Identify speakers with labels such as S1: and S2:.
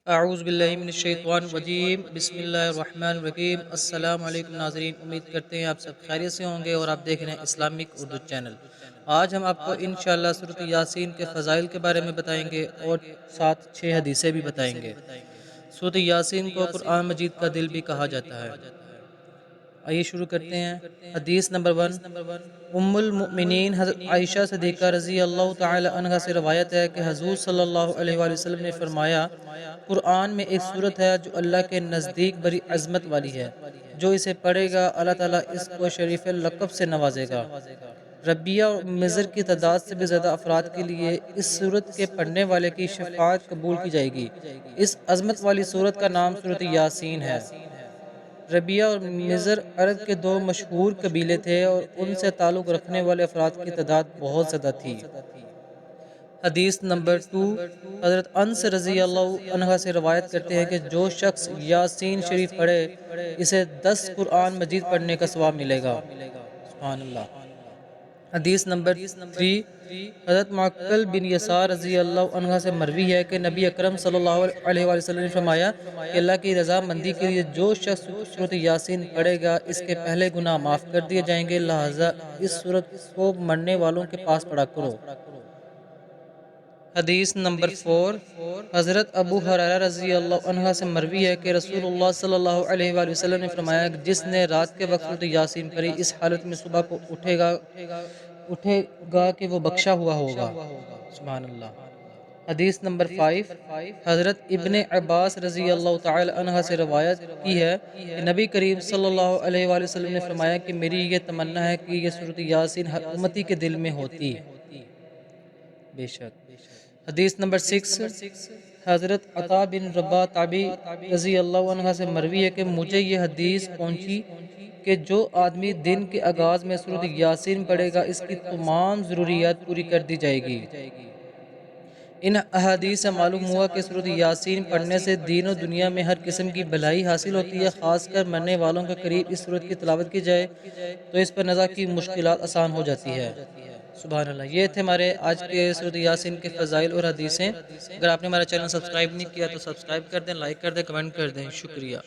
S1: اعوذ باللہ من الشیطان الرجیم، بسم اللہ الرحمن الرحیم۔ السلام علیکم ناظرین، امید کرتے ہیں آپ سب خیریت سے ہوں گے اور آپ دیکھ رہے ہیں اسلامک اردو چینل۔ آج ہم آپ کو انشاءاللہ سورۃ یاسین کے فضائل کے بارے میں بتائیں گے اور ساتھ 6 حدیثیں بھی بتائیں گے۔ سورۃ یاسین کو قرآن مجید کا دل بھی کہا جاتا ہے۔ آئیے شروع کرتے ہیں۔ حدیث نمبر 1، ام المؤمنین حضرت عائشہ صدیقہ رضی اللہ تعالی عنہ سے روایت ہے کہ حضور صلی اللہ علیہ وآلہ وسلم نے فرمایا، قرآن میں ایک صورت ہے جو اللہ کے نزدیک بڑی عظمت والی ہے، جو اسے پڑھے گا اللہ تعالیٰ اس کو شریف لقب سے نوازے گا۔ ربیہ اور مضر کی تعداد سے بھی زیادہ افراد کے لیے اس صورت کے پڑھنے والے کی شفاعت قبول کی جائے گی۔ اس عظمت والی صورت کا نام سورۃ یاسین ہے۔ ربیہ اور مضر عرب کے دو مشہور قبیلے تھے اور ان سے تعلق رکھنے والے افراد کی تعداد بہت زیادہ تھی۔ حدیث نمبر 2، حضرت انس رضی اللہ عنہ سے روایت کرتے ہیں کہ جو شخص یاسین شریف پڑھے اسے 10 قرآن مجید پڑھنے کا ثواب ملے گا۔ سبحان اللہ۔ حدیث نمبر 3، حضرت معقل بن یسار رضی اللہ عنہ سے مروی ہے کہ نبی اکرم صلی اللہ علیہ وآلہ وسلم نے فرمایا کہ اللہ کی رضا مندی کے لیے جو شخص سورۃ یاسین پڑھے گا اس کے پہلے گناہ معاف کر دیے جائیں گے، لہٰذا اس سورت کو مرنے والوں کے پاس پڑھا کرو۔ حدیث نمبر 4، حضرت ابو ہریرہ رضی اللہ عنہ سے مروی ہے کہ رسول اللہ صلی اللہ علیہ وآلہ وسلم نے فرمایا کہ جس نے رات کے وقت سورۃ یاسین پڑھی اس حالت میں صبح کو اٹھے گا کہ وہ بخشا ہوا ہوگا۔ سبحان اللہ۔ حدیث نمبر 5، حضرت ابن عباس رضی اللہ تعالی عنہ سے روایت کی ہے کہ نبی کریم صلی اللہ علیہ وآلہ وسلم نے فرمایا کہ میری یہ تمنا ہے کہ یہ سورۃ یاسین ہر امتی کے دل میں ہوتی۔ بے شک۔ حدیث نمبر 6، حضرت عطا بن رباح تابعی رضی اللہ عنہ سے مروی ہے کہ مجھے یہ حدیث پہنچی کہ جو آدمی دن کے آغاز میں سورۃ یاسین پڑھے گا اس کی تمام ضروریات پوری کر دی جائے گی۔ ان احادیث سے معلوم ہوا کہ سورۃ یاسین پڑھنے سے دین و دنیا میں ہر قسم کی بھلائی حاصل ہوتی ہے، خاص کر مرنے والوں کے قریب اس سورت کی تلاوت کی جائے تو اس پر نزا کی مشکلات آسان ہو جاتی ہے۔ سبحان اللہ۔ یہ تھے ہمارے آج کے سورۃ یاسین کے فضائل اور حدیثیں۔ اگر آپ نے ہمارا چینل سبسکرائب نہیں کیا تو سبسکرائب کر دیں، لائک کر دیں، کمنٹ کر دیں۔ شکریہ۔